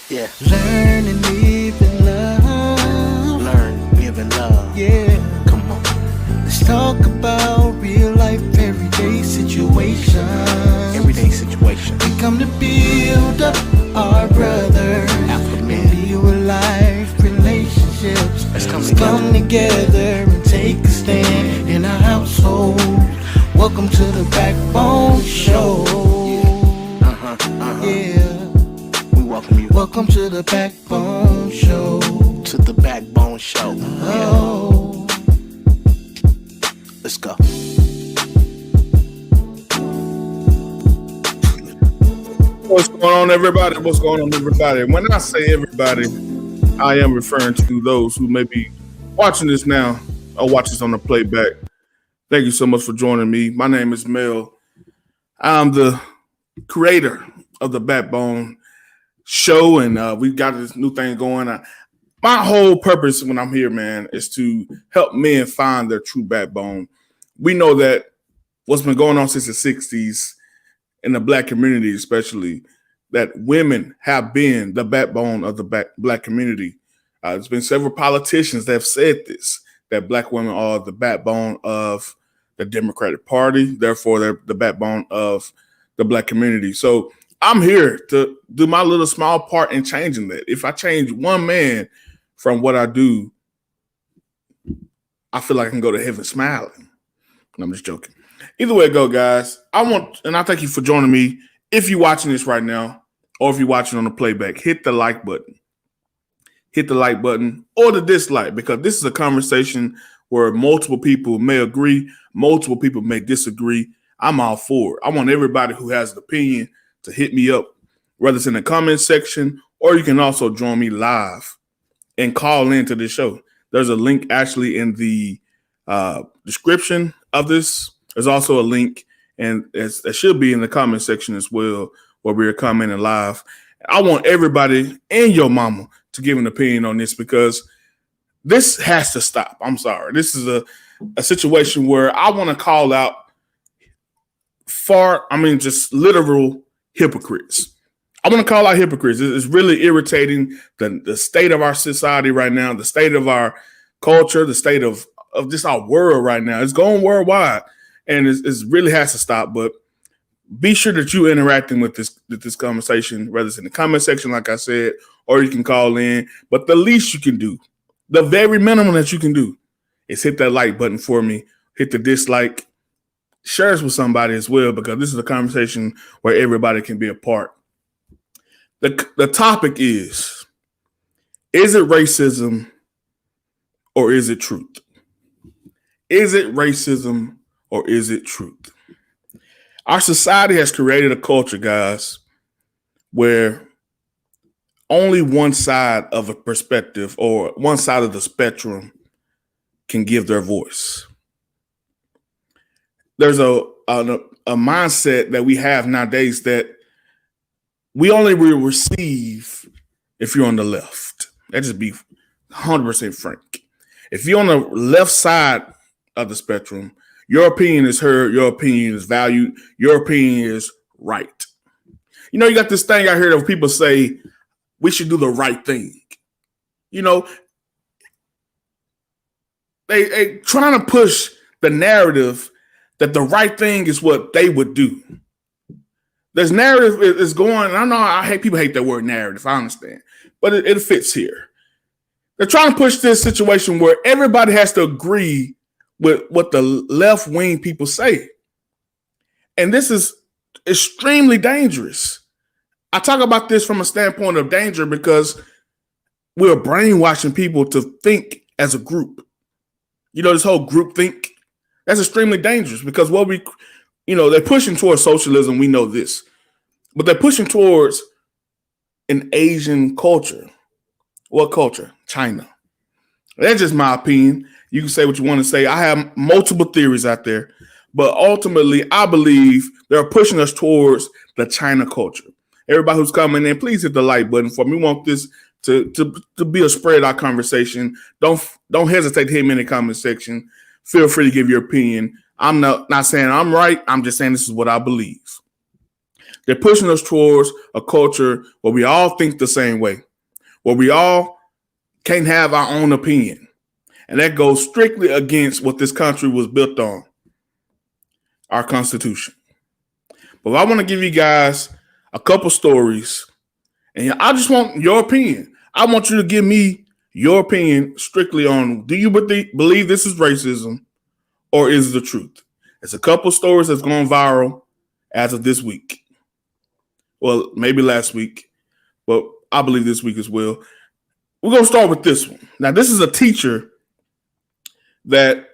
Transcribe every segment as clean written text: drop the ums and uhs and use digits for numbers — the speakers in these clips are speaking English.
Yeah. Learn and live in love. Learn, live, and love. Yeah. Come on. Let's talk about real life, everyday situations. Everyday situation. We come to build up our brother Alpha and men. real life relationships. Let's come together and take a stand in our household. Welcome to the Backbone Show. Yeah. We welcome you Welcome to the Backbone Show. to the Backbone Show. Yeah. Oh. Let's go. What's going on, everybody? What's going on, everybody? When I say everybody, I am referring to those who may be watching this now or watch this on the playback. Thank you so much for joining me. My name is Mel. I'm the creator of the Backbone Show, and we've got this new thing going. My whole purpose when I'm here, man, is to help men find their true backbone. We know that what's been going on since the 60s in the Black community, especially, that women have been the backbone of the Black community. There's been several politicians that have said this, that Black women are the backbone of the Democratic Party, therefore they're the backbone of the Black community. So I'm here to do my little small part in changing that. If I change one man from what I do, I feel like I can go to heaven smiling. I'm just joking. Either way it go, guys, I thank you for joining me. If you're watching this right now, or if you're watching on the playback, hit the like button. Hit the like button or the dislike, because this is a conversation where multiple people may agree, multiple people may disagree. I'm all for it. I want everybody who has an opinion to hit me up, whether it's in the comment section, or you can also join me live and call into this show. There's a link actually in the description of this. There's also a link, and it should be in the comment section as well, where we're commenting live. I want everybody and your mama to give an opinion on this, because this has to stop. I'm sorry. This is a situation where I want to call out just literal hypocrites. I want to call out hypocrites. It's really irritating the state of our society right now, the state of our culture, the state of just our world right now. It's going worldwide, and it really has to stop. But be sure that you're interacting with this conversation, whether it's in the comment section, like I said, or you can call in. But the least you can do, the very minimum that you can do, is hit that like button for me, hit the dislike, share this with somebody as well, because this is a conversation where everybody can be a part. The topic is it racism or is it truth? Is it racism or is it truth? Our society has created a culture, guys, where only one side of a perspective or one side of the spectrum can give their voice. There's a mindset that we have nowadays that we only will receive if you're on the left. That just be 100% frank. If you're on the left side of the spectrum, your opinion is heard, your opinion is valued, your opinion is right. You know, you got this thing I hear of people say, we should do the right thing. You know, they trying to push the narrative that the right thing is what they would do. This narrative is going, I know people hate that word narrative, I understand, but it fits here. They're trying to push this situation where everybody has to agree with what the left-wing people say. And this is extremely dangerous. I talk about this from a standpoint of danger because we're brainwashing people to think as a group. You know, this whole group think, that's extremely dangerous, because they're pushing towards socialism, we know this. But they're pushing towards an Asian culture. What culture? China. That's just my opinion. You can say what you want to say. I have multiple theories out there, but ultimately, I believe they're pushing us towards the China culture. Everybody who's coming in, please hit the like button for me. We want this to be a spread out conversation. Don't hesitate to hit me in the comment section. Feel free to give your opinion. I'm not saying I'm right. I'm just saying this is what I believe. They're pushing us towards a culture where we all think the same way, where we all can't have our own opinion. And that goes strictly against what this country was built on, our Constitution. But I want to give you guys a couple stories, and I just want your opinion. I want you to give me your opinion strictly on, do you believe this is racism or is it the truth? It's a couple stories that's gone viral as of this week. Well, maybe last week, but I believe this week as well. We're going to start with this one. Now, this is a teacher that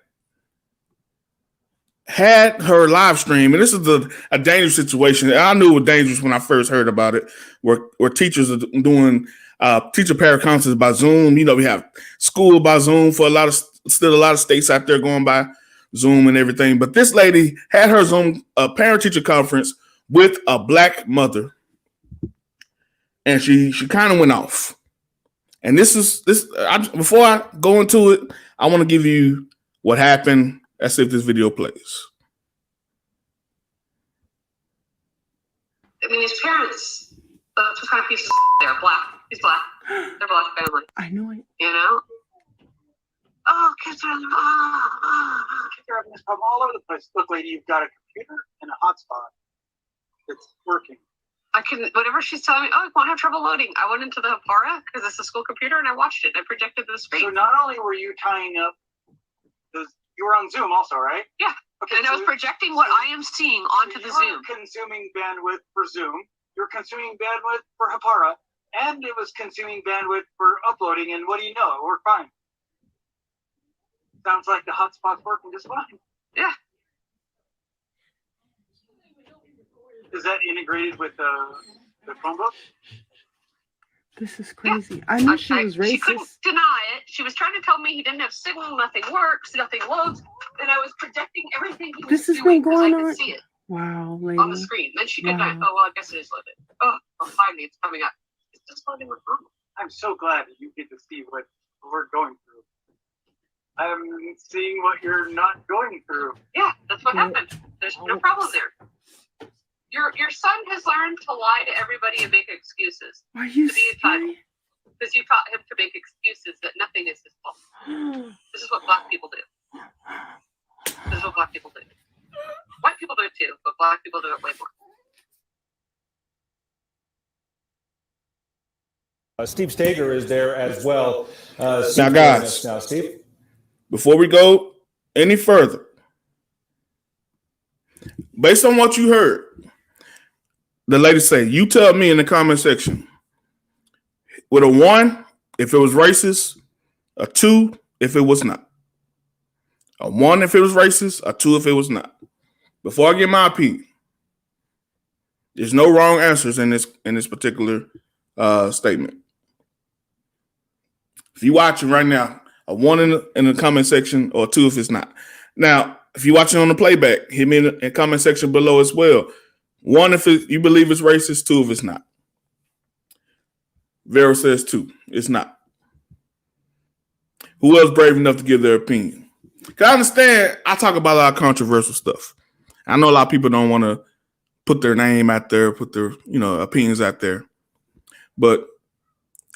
had her live stream, and this is a dangerous situation. I knew it was dangerous when I first heard about it, where teachers are doing teacher parent conferences by Zoom. You know, we have school by Zoom for a lot of states out there going by Zoom and everything. But this lady had her Zoom parent teacher conference with a black mother, and she kind of went off. And before I go into it, I want to give you what happened as if this video plays. I mean, his parents, what kind of pieces they're black. He's black. They're black family. I know it. You know? Oh, kids are Kids are having this problem all over the place. Look, lady, you've got a computer and a hotspot. It's working. whenever she's telling me, oh, I won't have trouble loading, I went into the Hapara because it's a school computer and I watched it. I projected the screen. So not only were you tying up you were on Zoom also, right? Yeah. Okay, and I was projecting what I am seeing onto the Zoom. You were consuming bandwidth for Zoom. You're consuming bandwidth for Hapara, and it was consuming bandwidth for uploading. And what do you know? It worked fine. Sounds like the hotspot's working just fine. Yeah. Is that integrated with the Chromebook? This is crazy. I knew she was racist. She couldn't deny it. She was trying to tell me he didn't have signal, nothing works, nothing loads, and I was projecting everything he was doing because I could see it. Wow, lady. On the screen. Then she could not. Oh, well, I guess it is loaded. Oh, finally, it's coming up. It's just loading with Chromebook. I'm so glad that you get to see what we're going through. I'm seeing what you're not going through. Yeah, that's what happened. There's no problem there. Your son has learned to lie to everybody and make excuses. Are you to be entitled. Because you taught him to make excuses that nothing is his fault. This is what black people do. This is what black people do. White people do it too, but black people do it way more. Steve Stager is there as well. Now, guys, now, Steve, before we go any further, based on what you heard, the lady say, you tell me in the comment section, with a 1, if it was racist, a 2, if it was not. A 1 if it was racist, a 2 if it was not. Before I get my opinion, there's no wrong answers in this particular statement. If you're watching right now, a 1 in the comment section or a 2 if it's not. Now, if you're watching on the playback, hit me in the comment section below as well. 1 if you believe it's racist, 2 if it's not. Vera says 2. It's not. Who else brave enough to give their opinion? Because I understand I talk about a lot of controversial stuff. I know a lot of people don't want to put their name out there, put their opinions out there. But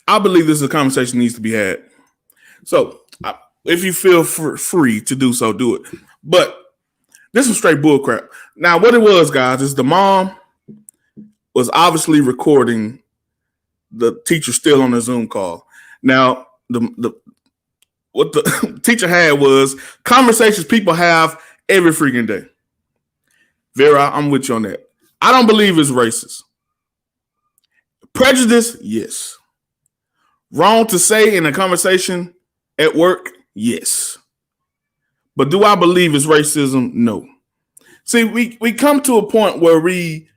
I believe this is a conversation that needs to be had. So if you feel free to do so, do it. But this is straight bullcrap. Now, what it was, guys, is the mom was obviously recording the teacher still on the Zoom call. Now, what the teacher had was conversations people have every freaking day. Vera, I'm with you on that. I don't believe it's racist. Prejudice, yes. Wrong to say in a conversation at work, yes. But do I believe it's racism? No. See, we come to a point where we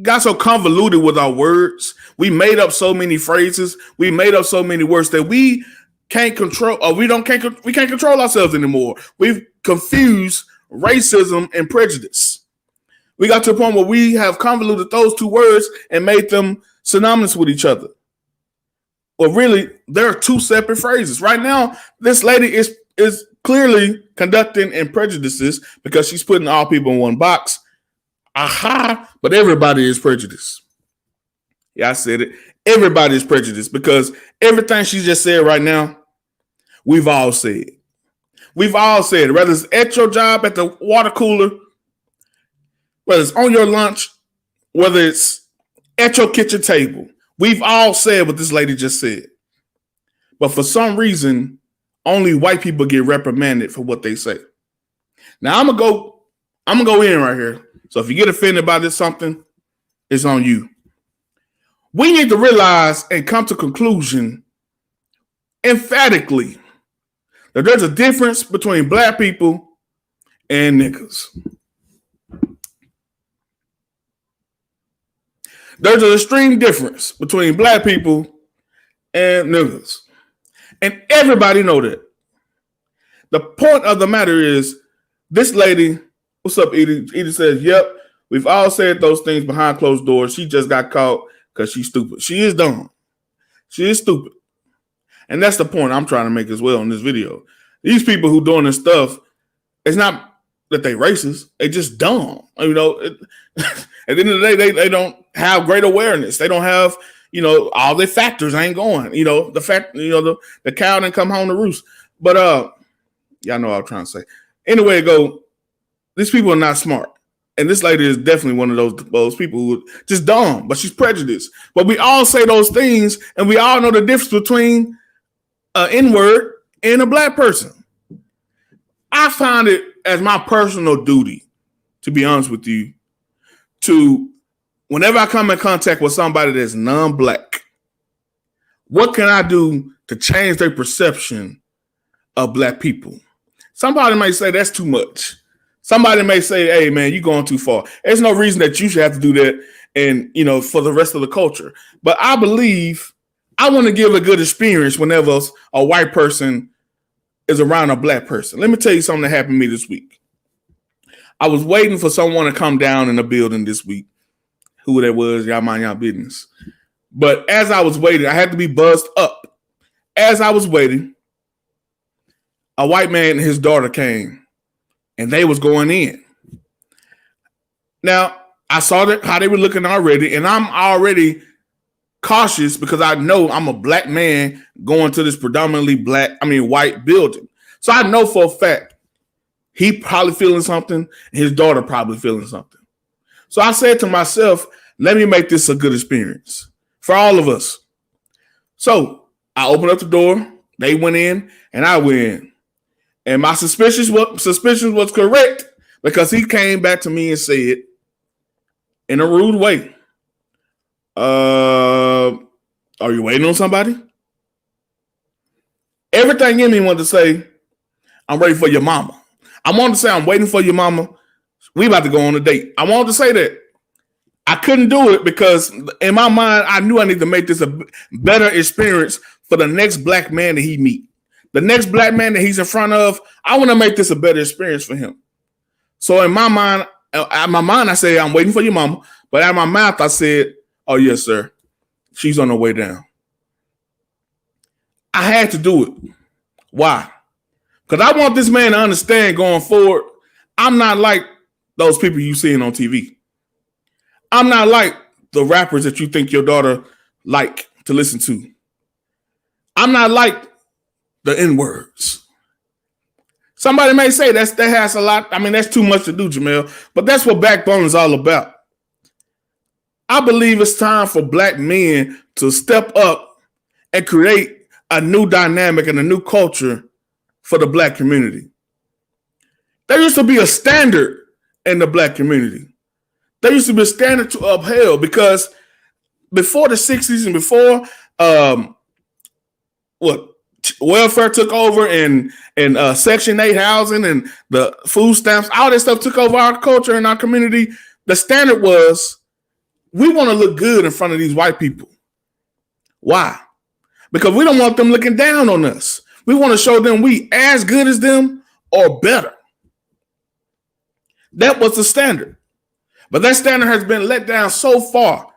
got so convoluted with our words. We made up so many phrases. We made up so many words that we can't control, or we can't control ourselves anymore. We've confused racism and prejudice. We got to a point where we have convoluted those two words and made them synonymous with each other. Well, really, there are two separate phrases. Right now, this lady is clearly conducting in prejudices because she's putting all people in one box. Aha! But everybody is prejudiced. Yeah, I said it. Everybody is prejudiced because everything she just said right now, we've all said. We've all said, whether it's at your job, at the water cooler, whether it's on your lunch, whether it's at your kitchen table, we've all said what this lady just said. But for some reason, only white people get reprimanded for what they say. Now I'm gonna go in right here. So if you get offended by this something, it's on you. We need to realize and come to conclusion emphatically that there's a difference between black people and niggas. There's an extreme difference between black people and niggas. And everybody know that. The point of the matter is, this lady, what's up, Edie? Edie says, yep, we've all said those things behind closed doors. She just got caught because she's stupid. She is dumb. She is stupid. And that's the point I'm trying to make as well in this video. These people who doing this stuff, it's not that they racist. They just dumb. You know, at the end of the day, they don't have great awareness. They don't have, you know, all their factors ain't going. You know, the fact, you know, the cow didn't come home to roost. But y'all know what I'm trying to say. Anyway, these people are not smart. And this lady is definitely one of those people who are just dumb, but she's prejudiced. But we all say those things, and we all know the difference between an N-word and a black person. I find it as my personal duty, to be honest with you, to whenever I come in contact with somebody that's non-black, what can I do to change their perception of black people? Somebody may say that's too much. Somebody may say, hey, man, you're going too far. There's no reason that you should have to do that and, you know, for the rest of the culture. But I believe I want to give a good experience whenever a white person is around a black person. Let me tell you something that happened to me this week. I was waiting for someone to come down in the building this week. Who that was, y'all mind y'all business. But as I was waiting, I had to be buzzed up. As I was waiting, a white man and his daughter came. And they was going in. Now, I saw how they were looking already, and I'm already cautious because I know I'm a black man going to this predominantly white building. So I know for a fact he probably feeling something, and his daughter probably feeling something. So I said to myself, let me make this a good experience for all of us. So I opened up the door, they went in, and I went in. And my suspicion was correct because he came back to me and said, in a rude way, are you waiting on somebody? Everything in me wanted to say, I'm ready for your mama. I wanted to say, I'm waiting for your mama. We about to go on a date. I wanted to say that. I couldn't do it because in my mind, I knew I needed to make this a better experience for the next black man that he meet. The next black man that he's in front of, I want to make this a better experience for him. So in my mind, I say, I'm waiting for your mama. But out of my mouth, I said, oh, yes, sir. She's on her way down. I had to do it. Why? Because I want this man to understand going forward, I'm not like those people you seeing on TV. I'm not like the rappers that you think your daughter like to listen to. I'm not like the N-words. Somebody may say that has a lot. I mean, that's too much to do, Jamel. But that's what Backbone is all about. I believe it's time for black men to step up and create a new dynamic and a new culture for the black community. There used to be a standard in the black community. There used to be a standard to upheld because before the 60s and before welfare took over and Section 8 housing and the food stamps, all that stuff took over our culture and our community. The standard was we want to look good in front of these white people. Why? Because we don't want them looking down on us. We want to show them we as good as them or better. That was the standard. But that standard has been let down so far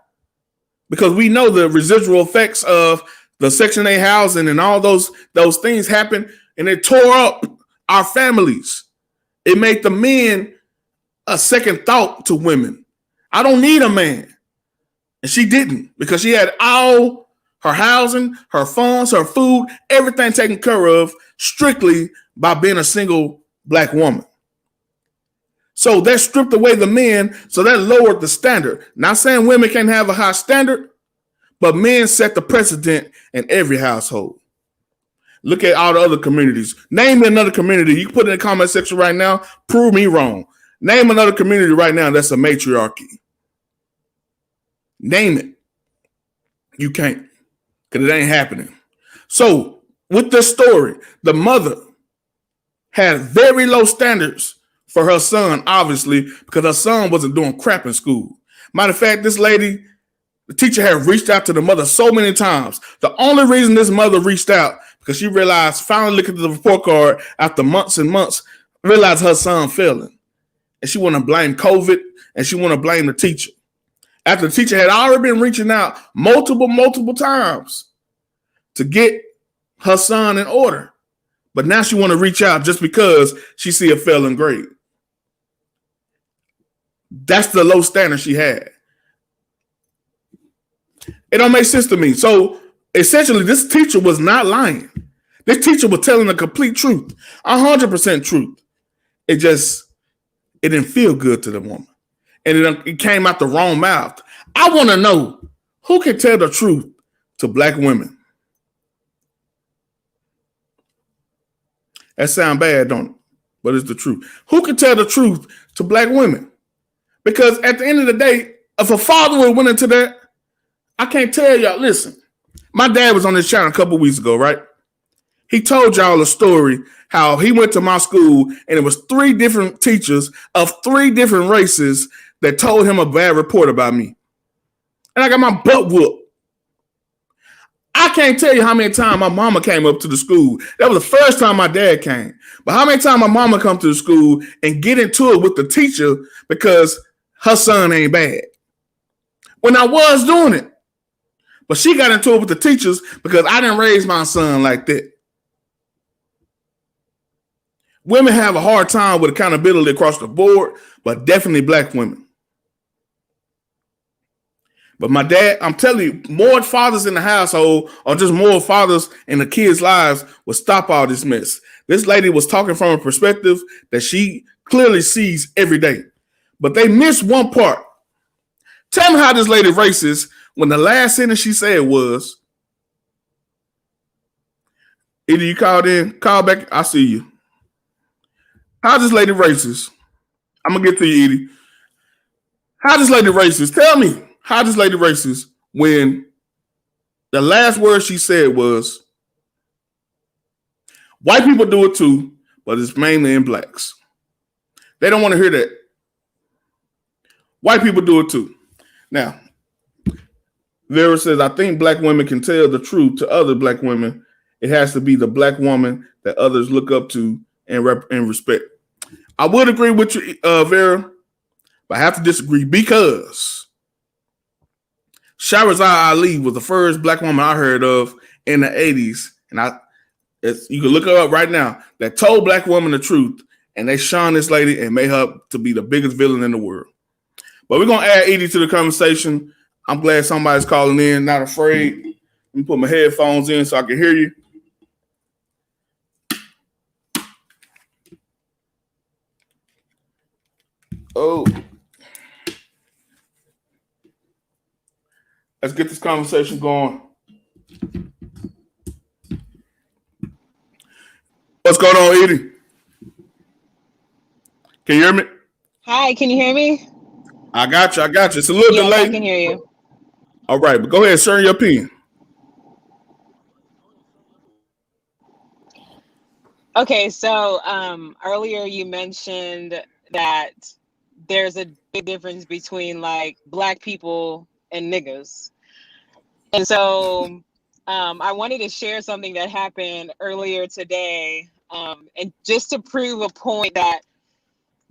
because we know the residual effects of the Section 8 housing and all those things happened, and it tore up our families. It made the men a second thought to women. I don't need a man. And she didn't, because she had all her housing, her funds, her food, everything taken care of strictly by being a single black woman. So that stripped away the men, so that lowered the standard. Not saying women can't have a high standard, but men set the precedent in every household. Look at all the other communities. Name me another community. You can put it in the comment section right now. Prove me wrong. Name another community right now that's a matriarchy. Name it. You can't, because it ain't happening. So with this story, the mother had very low standards for her son, obviously, because her son wasn't doing crap in school. Matter of fact, this lady, the teacher had reached out to the mother so many times. The only reason this mother reached out, because she realized, finally looking at the report card after months and months, realized her son failing. And she want to blame COVID, and she want to blame the teacher. After the teacher had already been reaching out multiple times to get her son in order. But now she want to reach out just because she see a failing grade. That's the low standard she had. It don't make sense to me. So essentially, this teacher was not lying. This teacher was telling the complete truth, 100% truth. It didn't feel good to the woman. And it came out the wrong mouth. I want to know, who can tell the truth to black women? That sounds bad, don't it? But it's the truth. Who can tell the truth to black women? Because at the end of the day, if a father would went into that, I can't tell y'all, listen, my dad was on this channel a couple weeks ago, right? He told y'all a story how he went to my school and it was 3 different teachers of 3 different races that told him a bad report about me. And I got my butt whooped. I can't tell you how many times my mama came up to the school. That was the first time my dad came. But how many times my mama come to the school and get into it with the teacher because her son ain't bad. When I was doing it. But she got into it with the teachers because I didn't raise my son like that. Women have a hard time with accountability across the board, but definitely black women. But my dad, I'm telling you, more fathers in the household or just more fathers in the kids' lives will stop all this mess. This lady was talking from a perspective that she clearly sees every day. But they missed one part. Tell me how this lady racist when the last sentence she said was, either you called in, call back, I see you. How's this lady racist? I'm going to get to you, Edie. How this lady racist? Tell me, how this lady racist when the last word she said was, white people do it too, but it's mainly in blacks. They don't want to hear that. White people do it too. Now, Vera says, I think black women can tell the truth to other black women. It has to be the black woman that others look up to and respect. I would agree with you, Vera, but I have to disagree because Shahrazad Ali was the first black woman I heard of in the 80s. And you can look her up right now, that told black women the truth, and they shone this lady and made her to be the biggest villain in the world. But we're going to add Edie to the conversation. I'm glad somebody's calling in, not afraid. Let me put my headphones in so I can hear you. Oh. Let's get this conversation going. What's going on, Edie? Can you hear me? Hi, can you hear me? I got you. It's a little Yes, delayed. I can hear you. All right, but go ahead, share your opinion. Okay, so earlier you mentioned that there's a big difference between like black people and niggas. And so I wanted to share something that happened earlier today, and just to prove a point that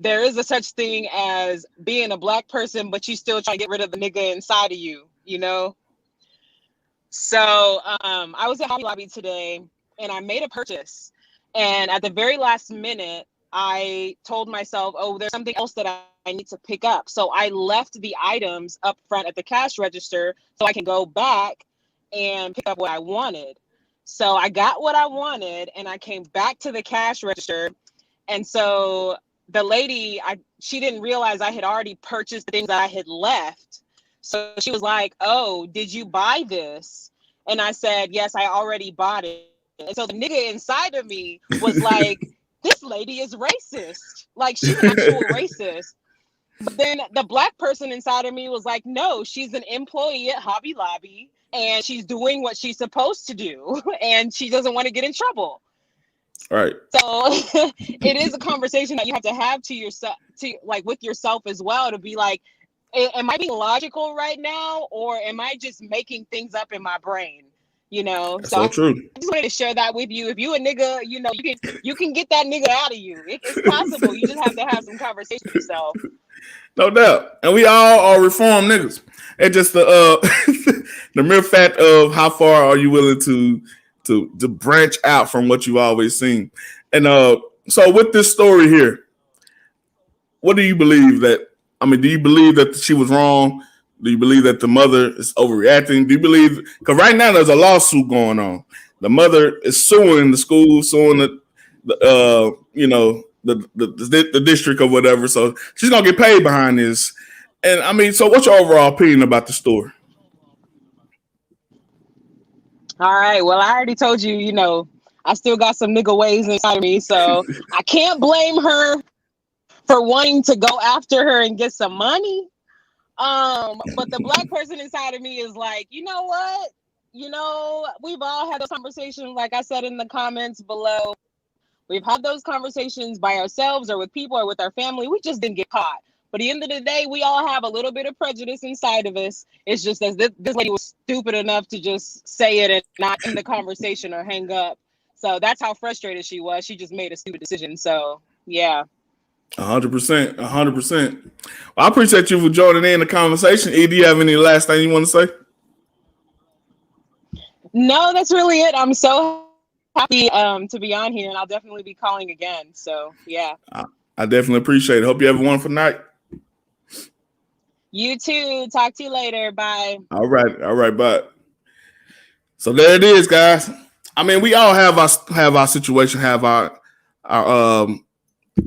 there is a such thing as being a black person, but you still try to get rid of the nigga inside of you, you know? So I was at Hobby Lobby today and I made a purchase. And at the very last minute, I told myself, oh, there's something else that I need to pick up. So I left the items up front at the cash register so I can go back and pick up what I wanted. So I got what I wanted and I came back to the cash register. And so the lady, she didn't realize I had already purchased the things that I had left. So she was like, oh, did you buy this? And I said, yes, I already bought it. And so the nigga inside of me was like, this lady is racist. Like, she's an actual racist. But then the black person inside of me was like, no, she's an employee at Hobby Lobby and she's doing what she's supposed to do and she doesn't want to get in trouble. Right. So it is a conversation that you have to yourself, like with yourself as well, to be like, am I being logical right now, or am I just making things up in my brain? You know, That's so true. I just wanted to share that with you. If you a nigga, you know, you can get that nigga out of you. It's possible. You just have to have some conversation with yourself. No doubt. And we all are reformed niggas. And just the the mere fact of how far are you willing to branch out from what you've always seen. And so with this story here, what do you believe that, I mean, do you believe that she was wrong? Do you believe that the mother is overreacting? Do you believe, because right now there's a lawsuit going on. The mother is suing the school, suing the district or whatever. So she's going to get paid behind this. And I mean, so what's your overall opinion about the story? All right. Well, I already told you, you know, I still got some nigga ways inside of me. So I can't blame her for wanting to go after her and get some money. But the black person inside of me is like, you know what? You know, we've all had those conversations, like I said in the comments below. We've had those conversations by ourselves or with people or with our family. We just didn't get caught. But at the end of the day, we all have a little bit of prejudice inside of us. It's just that this lady was stupid enough to just say it and not end the conversation or hang up. So that's how frustrated she was. She just made a stupid decision. So, yeah. 100%. 100%. Well, I appreciate you for joining in the conversation. E, do you have any last thing you want to say? No, that's really it. I'm so happy to be on here, and I'll definitely be calling again. So, yeah. I definitely appreciate it. Hope you have a wonderful night. You too. Talk to you later. Bye. All right, bye. So there it is, guys. I mean, we all have our situation, have our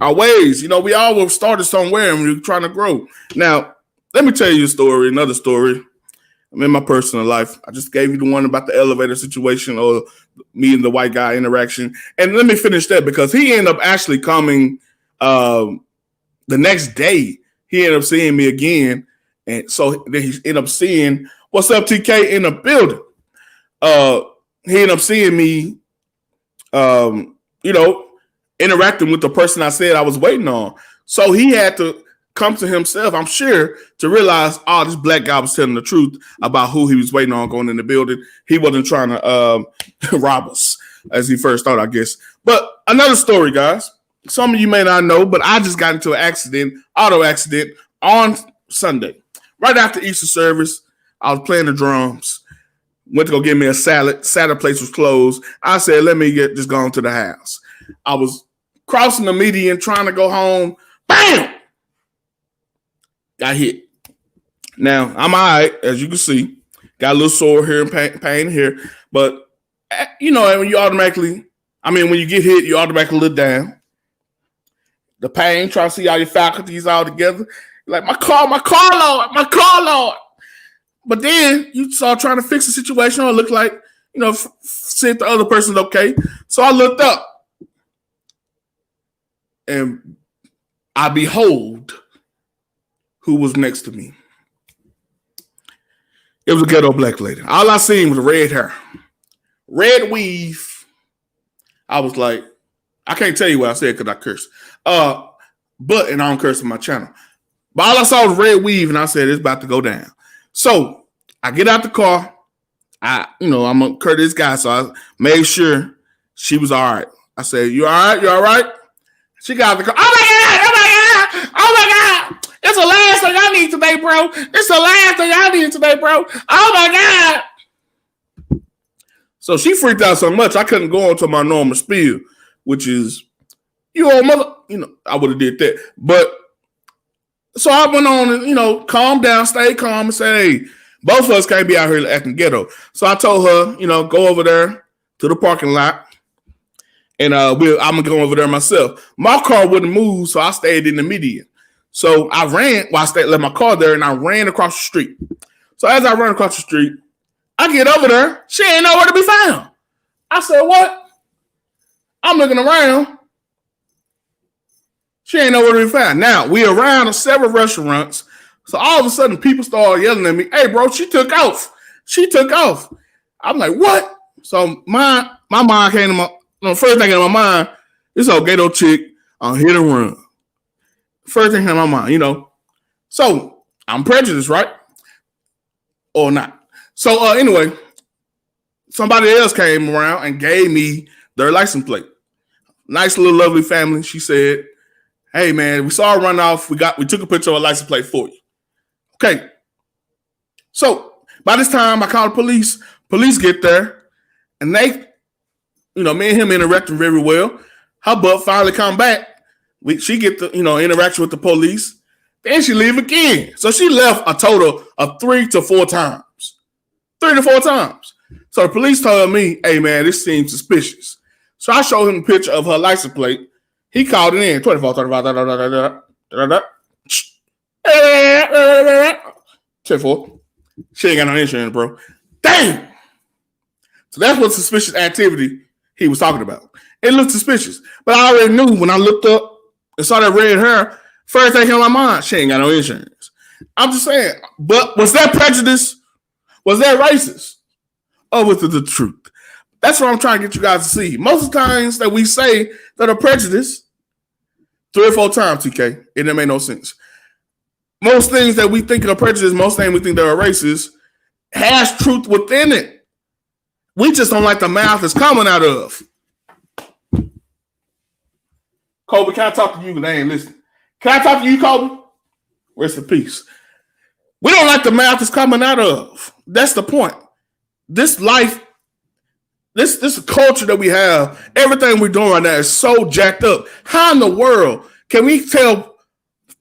ways. You know, we all started somewhere and we're trying to grow. Now, let me tell you another story. I'm in my personal life. I just gave you the one about the elevator situation or me and the white guy interaction. And let me finish that because he ended up actually coming the next day. He ended up seeing me again. And so then he ended up seeing, what's up, TK, in the building. He ended up seeing me, interacting with the person I said I was waiting on. So he had to come to himself, I'm sure, to realize, this black guy was telling the truth about who he was waiting on going in the building. He wasn't trying to rob us, as he first thought, I guess. But another story, guys. Some of you may not know, but I just got into an auto accident on Sunday. Right after Easter service, I was playing the drums. Went to go get me a salad. Salad place was closed. I said, let me just go to the house. I was crossing the median, trying to go home. Bam! Got hit. Now, I'm all right, as you can see. Got a little sore here and pain here. But, you know, when you get hit, you automatically look down. The pain, trying to see all your faculties all together. Like, my car, Lord. But then you start trying to fix the situation, or it looked like, see if the other person's okay. So I looked up, and I behold who was next to me. It was a ghetto black lady. All I seen was red hair, red weave. I was like, I can't tell you what I said because I cursed. And I don't curse on my channel. But all I saw was red weave, and I said, it's about to go down. So I get out the car. I'm a courteous guy, so I made sure she was all right. I said, you all right? You all right? She got out the car. Oh, my God. It's the last thing I need today, bro. Oh, my God. So she freaked out so much, I couldn't go on to my normal spiel, which is You old mother, I would have did that. But so I went on and, calm down, stay calm and say, hey, both of us can't be out here acting ghetto. So I told her, go over there to the parking lot and I'm going to go over there myself. My car wouldn't move, so I stayed in the median. So I ran, left my car there and I ran across the street. So as I ran across the street, I get over there. She ain't nowhere to be found. I said, what? I'm looking around. She ain't nowhere to be found. Now, we around several restaurants. So all of a sudden, people start yelling at me, hey, bro, she took off. She took off. I'm like, what? So my mind came to first thing in my mind, this old ghetto chick on hit and run. First thing in my mind, So I'm prejudiced, right? Or not. So anyway, somebody else came around and gave me their license plate. Nice little lovely family. She said, hey man, we saw her run off. We took a picture of a license plate for you. Okay. So by this time I called the police. Police get there and they, me and him interacting very well. Her butt finally come back. She get the, interaction with the police. Then she leave again. So she left a total of 3 to 4 times. 3 to 4 times. So the police told me, hey man, this seems suspicious. So I showed him a picture of her license plate. He called it in 24, 35, 24. She ain't got no insurance, bro. Damn. So that's what suspicious activity he was talking about. It looked suspicious. But I already knew when I looked up and saw that red hair, first thing in my mind, she ain't got no insurance. I'm just saying, but was that prejudice? Was that racist? Or was it the truth? That's what I'm trying to get you guys to see. Most of the times that we say that are prejudice, 3 or 4 times, TK, it didn't make no sense. Most things that we think are prejudice, most things we think that are racist, has truth within it. We just don't like the mouth it's coming out of. Kobe, can I talk to you? They ain't listening. Can I talk to you, Kobe? Rest in peace. We don't like the mouth it's coming out of. That's the point. This life, this culture that we have, everything we're doing right now is so jacked up. How in the world can we tell,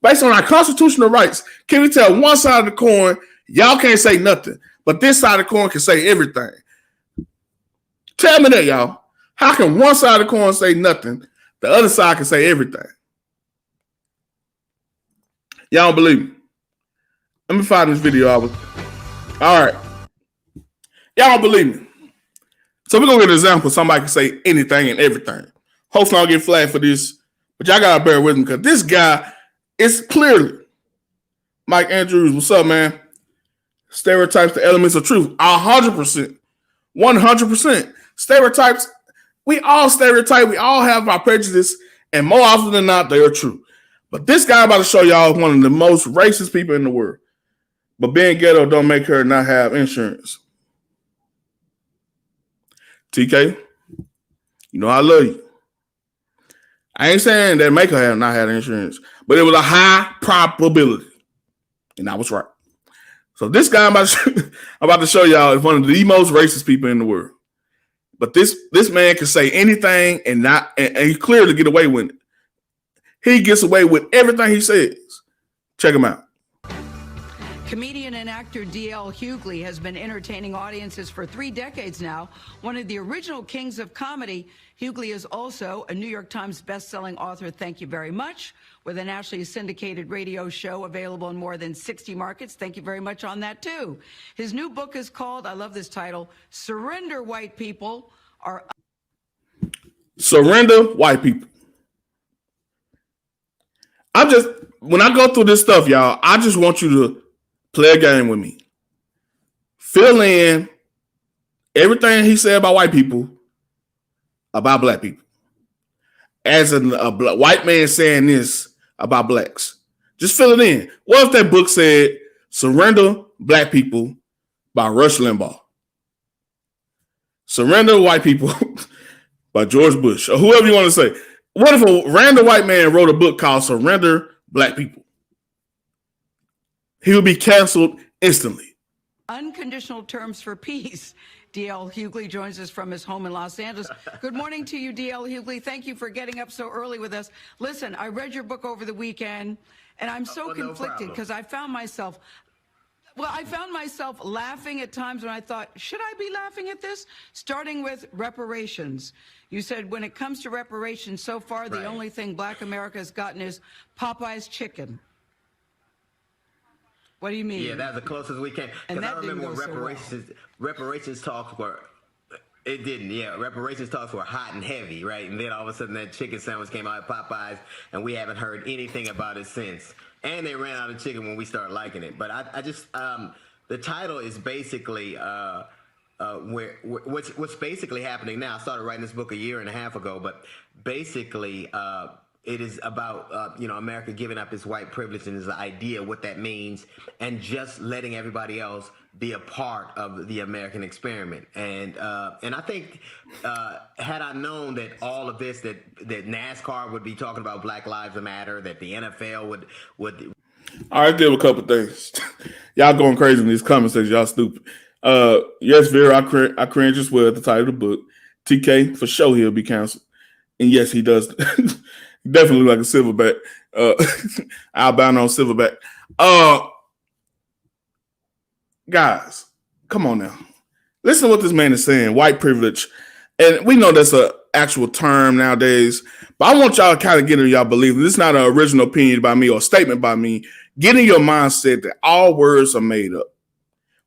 based on our constitutional rights, can we tell one side of the coin, y'all can't say nothing, but this side of the coin can say everything? Tell me that, y'all. How can one side of the coin say nothing, the other side can say everything? Y'all don't believe me? Let me find this video. All right. Y'all don't believe me. So we're going to get an example. Somebody can say anything and everything. Hopefully I'll get flagged for this, but y'all got to bear with me because this guy is clearly Mike Andrews. What's up, man? Stereotypes, the elements of truth. 100%. 100%. Stereotypes, we all stereotype. We all have our prejudice, and more often than not, they are true. But this guy I'm about to show y'all is one of the most racist people in the world. But being ghetto don't make her not have insurance. TK, I love you. I ain't saying that make her not have insurance, but it was a high probability. And I was right. So this guy I'm about to show y'all is one of the most racist people in the world. But this man can say anything and he clearly get away with it. He gets away with everything he says. Check him out. Comedian and actor D.L. Hughley has been entertaining audiences for 3 decades now. One of the original kings of comedy, Hughley is also a New York Times best-selling author, thank you very much, with a nationally syndicated radio show available in more than 60 markets. Thank you very much on that, too. His new book is called, I love this title, Surrender White People. Surrender White People. When I go through this stuff, y'all, I just want you to play a game with me. Fill in everything he said about white people, about black people. As a white man saying this about blacks. Just fill it in. What if that book said, Surrender Black People by Rush Limbaugh? Surrender White People by George Bush, or whoever you want to say. What if a random white man wrote a book called Surrender Black People? He would be canceled instantly. Unconditional terms for peace. D.L. Hughley joins us from his home in Los Angeles. Good morning to you, D.L. Hughley. Thank you for getting up so early with us. Listen, I read your book over the weekend, and I'm so conflicted because I found myself laughing at times when I thought, should I be laughing at this? Starting with reparations. You said when it comes to reparations, so far the only thing Black America has gotten is Popeye's chicken. What do you mean? Yeah, that's the closest we came. Because I remember when reparations talks were, it didn't, yeah. Reparations talks were hot and heavy, right? And then all of a sudden that chicken sandwich came out at Popeyes, and we haven't heard anything about it since. And they ran out of chicken when we started liking it. But I just, the title is basically what's basically happening now. I started writing this book a year and a half ago, but basically it is about America giving up its white privilege and its idea what that means, and just letting everybody else be a part of the American experiment. And I think had I known that all of this, that NASCAR would be talking about Black Lives Matter, that the NFL would. All right, deal with a couple things. Y'all going crazy in these comments. Y'all stupid. Yes, Vera, I cringe as well at the title of the book. TK, for sure he'll be canceled. And yes, he does. Definitely like a silverback. Albino silverback. Guys, come on now. Listen to what this man is saying. White privilege. And we know that's an actual term nowadays. But I want y'all to kind of get in y'all belief. This is not an original opinion by me or a statement by me. Get in your mindset that all words are made up.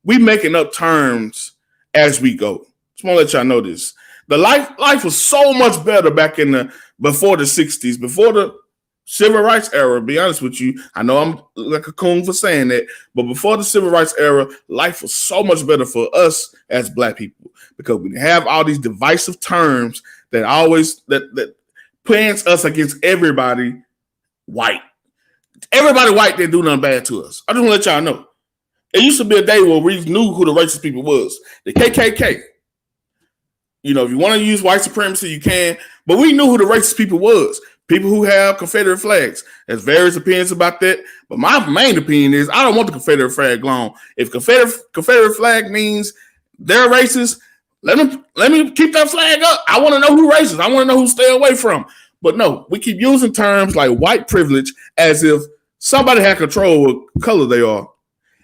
We making up terms as we go. Just want to let y'all know this. The life was so much better back in before the 60s, before the civil rights era. Be honest with you, I know I'm like a coon for saying that, but before the civil rights era, life was so much better for us as Black people because we have all these divisive terms that always that plants us against everybody white. Everybody white didn't do nothing bad to us. I just want to let y'all know. It used to be a day where we knew who the racist people was. The KKK. You know, if you want to use white supremacy, you can. But we knew who the racist people was. People who have Confederate flags. There's various opinions about that. But my main opinion is I don't want the Confederate flag long. If Confederate flag means they're racist, let me keep that flag up. I want to know who racist. I want to know who stay away from. But no, we keep using terms like white privilege as if somebody had control of what color they are.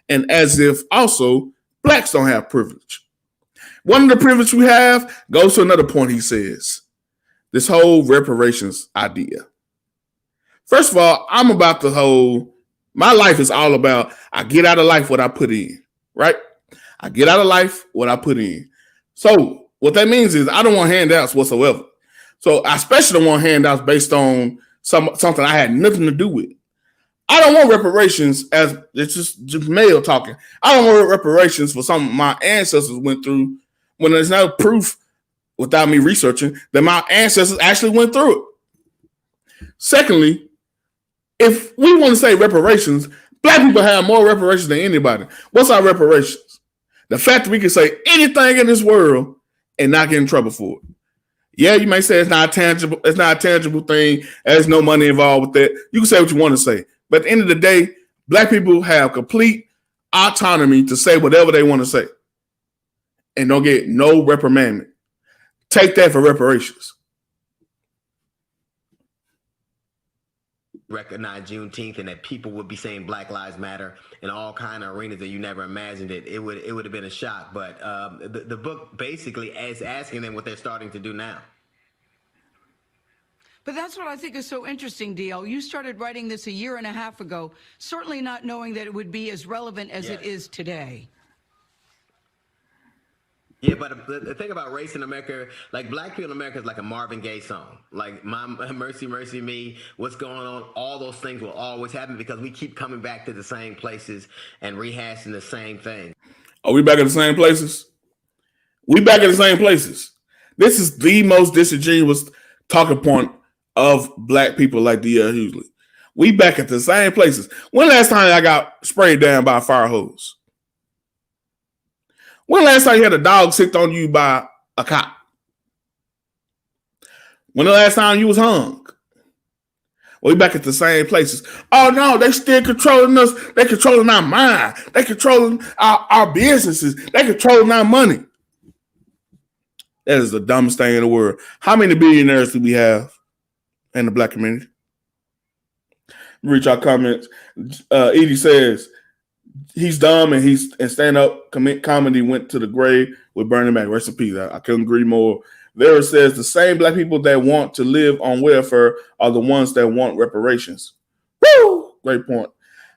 And as if also Blacks don't have privilege. One of the privilege we have goes to another point he says. This whole reparations idea. First of all, I'm about my life is all about I get out of life what I put in, right? I get out of life what I put in. So what that means is I don't want handouts whatsoever. So I especially don't want handouts based on something I had nothing to do with. I don't want reparations as it's just male talking. I don't want reparations for something my ancestors went through when there's no proof without me researching that my ancestors actually went through it. Secondly, if we want to say reparations, Black people have more reparations than anybody. What's our reparations? The fact that we can say anything in this world and not get in trouble for it. Yeah, you may say it's not a tangible thing. There's no money involved with that. You can say what you want to say. But at the end of the day, Black people have complete autonomy to say whatever they want to say and don't get no reprimandment. Take that for reparations. Recognize Juneteenth and that people would be saying Black Lives Matter in all kind of arenas that you never imagined it. It would have been a shock. But the book basically is asking them what they're starting to do now. But that's what I think is so interesting, D.L. You started writing this a year and a half ago, certainly not knowing that it would be as relevant as it is today. Yeah, but the thing about race in America, like Black people in America is like a Marvin Gaye song. Like My Mercy, Mercy Me, what's going on, all those things will always happen because we keep coming back to the same places and rehashing the same thing. Are we back at the same places? We back at the same places. This is the most disingenuous talking point of Black people like D.L. Hughley. We back at the same places. When last time I got sprayed down by a fire hose? When last time you had a dog sicked on you by a cop? When the last time you was hung? Well, we back at the same places. Oh no, they still controlling us. They controlling our mind. They controlling our businesses. They controlling our money. That is the dumbest thing in the world. How many billionaires do we have in the black community? Reach our comments. Edie says he's dumb and stand-up comedy went to the grave with Bernie Mac. Rest in peace. I couldn't agree more. Vera says the same black people that want to live on welfare are the ones that want reparations. Woo! Great point.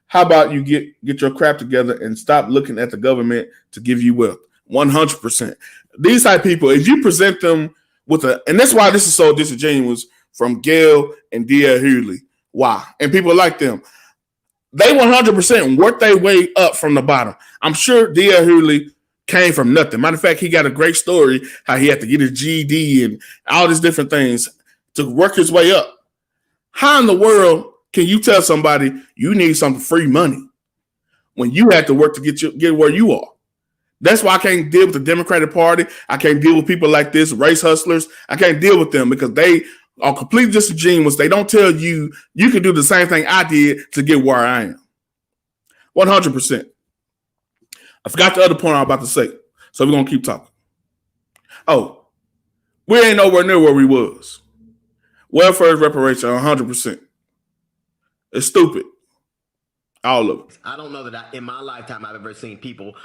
How about you get your crap together and stop looking at the government to give you wealth? 100%. These type of people, if you present them with and that's why this is so disingenuous from Gail and D.L. Hughley. Why? And people like them. They 100% work their way up from the bottom. I'm sure D.L. Hughley came from nothing. Matter of fact, he got a great story how he had to get his GED and all these different things to work his way up. How in the world can you tell somebody you need some free money when you had to work to get where you are? That's why I can't deal with the Democratic Party. I can't deal with people like this, race hustlers. I can't deal with them because they are completely disingenuous. They don't tell you you can do the same thing I did to get where I am. 100%. I forgot the other point I was about to say, so we're going to keep talking. Oh, we ain't nowhere near where we was. Welfare reparation, 100%. It's stupid. All of it. I don't know that in my lifetime I've ever seen people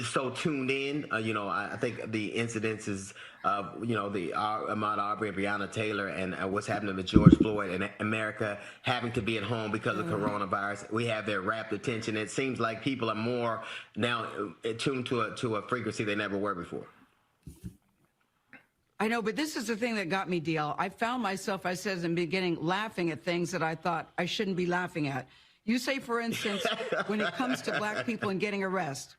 so tuned in. I think the incidences of, the Ahmaud Arbery and Breonna Taylor and what's happening to George Floyd and America having to be at home because of coronavirus. We have their rapt attention. It seems like people are more now tuned to a frequency they never were before. I know, but this is the thing that got me, DL. I found myself, I said in the beginning, laughing at things that I thought I shouldn't be laughing at. You say, for instance, when it comes to black people and getting arrested,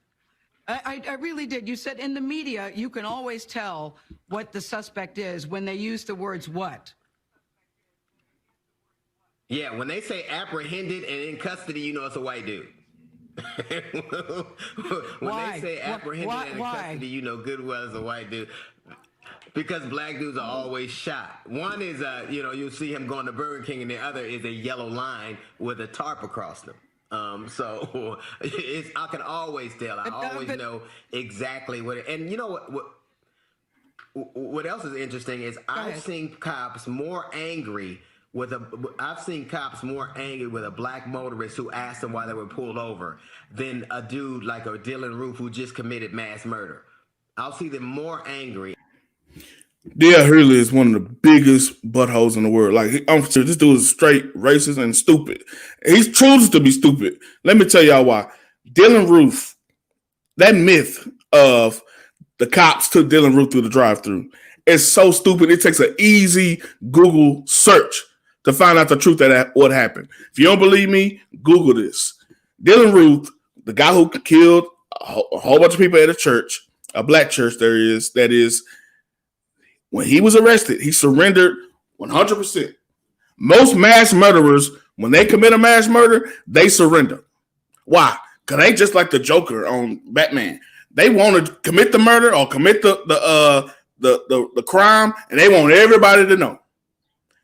I really did. You said in the media, you can always tell what the suspect is when they use the words what? Yeah, when they say apprehended and in custody, you know it's a white dude. When they say apprehended and in custody, you know good well it's a white dude. Because black dudes are always shot. One is, you'll see him going to Burger King, and the other is a yellow line with a tarp across them. So I can always tell. I always know exactly what. And you know what else is interesting is I've seen cops more angry with a black motorist who asked them why they were pulled over than a dude like a Dylan Roof who just committed mass murder. I'll see them more angry. D.L. Hughley is one of the biggest buttholes in the world. Like, I'm sure this dude is straight racist and stupid. He chooses to be stupid. Let me tell y'all why. Dylan Roof, that myth of the cops took Dylan Roof through the drive-thru is so stupid. It takes an easy Google search to find out the truth of what happened. If you don't believe me, Google this. Dylan Roof, the guy who killed a whole bunch of people at a church, a black church that is, when he was arrested, he surrendered 100%. Most mass murderers, when they commit a mass murder, they surrender. Why? Because they just like the Joker on Batman. They want to commit the murder or commit the crime, and they want everybody to know.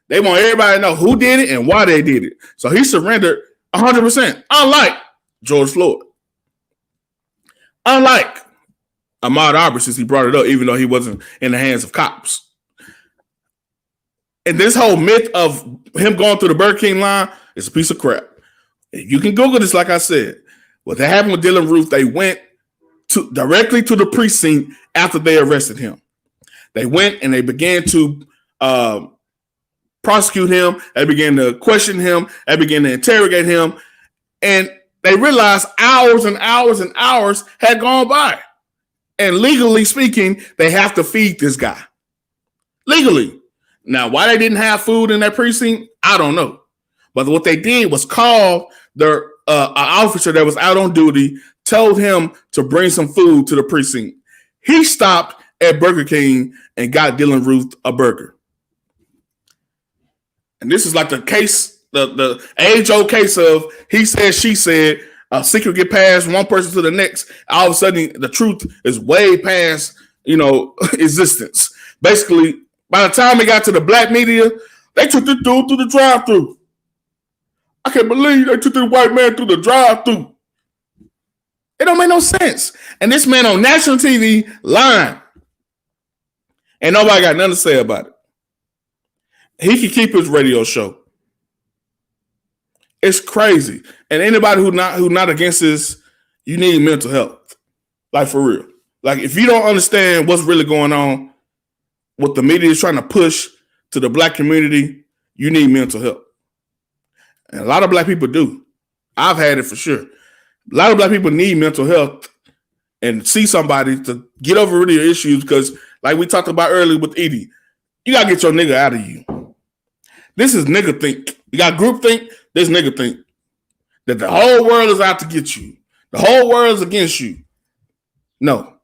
They want everybody to know who did it and why they did it. So he surrendered 100%, unlike George Floyd. Unlike Ahmaud Arbery, since he brought it up, even though he wasn't in the hands of cops. And this whole myth of him going through the Burger King line is a piece of crap. You can Google this, like I said. What happened with Dylan Roof, they went directly to the precinct after they arrested him. They went and they began to prosecute him. They began to question him. They began to interrogate him. And they realized hours and hours and hours had gone by. And legally speaking, they have to feed this guy. Legally. Now, why they didn't have food in that precinct, I don't know. But what they did was call their officer that was out on duty, told him to bring some food to the precinct. He stopped at Burger King and got Dylan Roof a burger. And this is like the case, the age-old case of he said, she said, a secret get passed from one person to the next. All of a sudden, the truth is way past, existence. Basically, by the time it got to the black media, they took the dude through the drive-thru. I can't believe they took the white man through the drive-thru. It don't make no sense. And this man on national TV lying. Ain't nobody got nothing to say about it. He can keep his radio show. It's crazy. And anybody who not against this, you need mental health. Like, for real. Like, if you don't understand what's really going on, what the media is trying to push to the black community, you need mental health. And a lot of black people do. I've had it for sure. A lot of black people need mental health and see somebody to get over their issues because, like we talked about earlier with Edie, you got to get your nigga out of you. This is nigga think. You got group think, this nigga think. That the whole world is out to get you. The whole world is against you. No.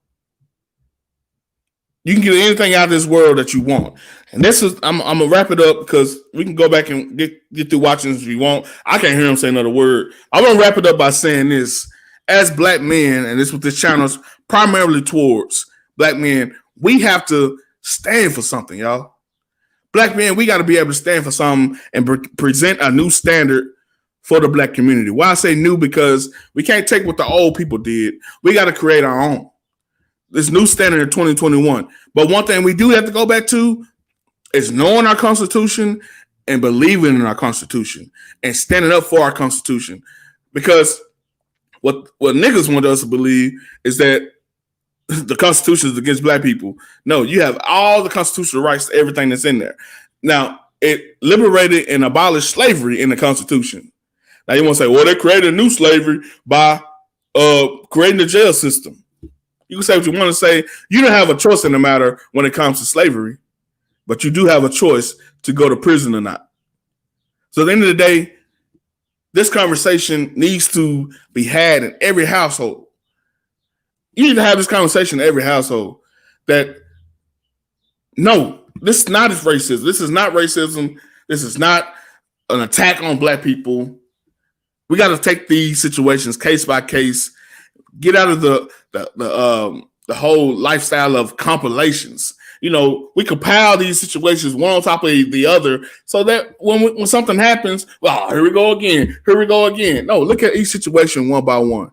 You can get anything out of this world that you want. And this is, I'm going to wrap it up because we can go back and get through watching this if you want. I can't hear him say another word. I'm going to wrap it up by saying this. As black men, and this is what this channel is primarily towards black men, we have to stand for something, y'all. Black men, we got to be able to stand for something and present a new standard for the black community. Why I say new? Because we can't take what the old people did. We got to create our own. This new standard in 2021. But one thing we do have to go back to is knowing our Constitution and believing in our Constitution and standing up for our Constitution. Because what niggas want us to believe is that the Constitution is against black people. No, you have all the constitutional rights to everything that's in there. Now, it liberated and abolished slavery in the Constitution. Now, you want to say, well, they created a new slavery by creating the jail system. You can say what you want to say. You don't have a choice in the matter when it comes to slavery, but you do have a choice to go to prison or not. So at the end of the day, this conversation needs to be had in every household. You need to have this conversation in every household that, no, this is not racism. This is not racism. This is not an attack on black people. We got to take these situations case by case, get out of the whole lifestyle of compilations. You know, we compile these situations one on top of the other so that when something happens, well, here we go again. Here we go again. No, look at each situation one by one.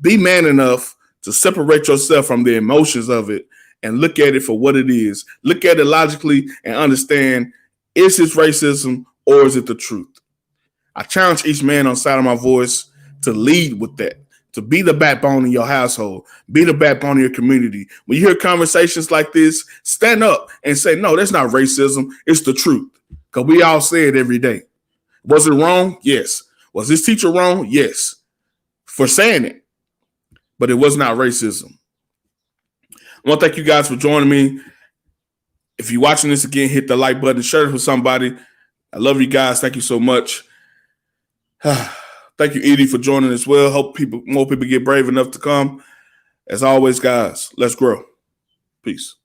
Be man enough to separate yourself from the emotions of it and look at it for what it is. Look at it logically and understand, is this racism or is it the truth? I challenge each man on the side of my voice to lead with that, to be the backbone in your household, be the backbone of your community. When you hear conversations like this, stand up and say, no, that's not racism. It's the truth. Because we all say it every day. Was it wrong? Yes. Was this teacher wrong? Yes. For saying it. But it was not racism. I want to thank you guys for joining me. If you're watching this again, hit the like button, share it with somebody. I love you guys. Thank you so much. Thank you, Edie, for joining as well. Hope more people get brave enough to come. As always, guys, let's grow. Peace.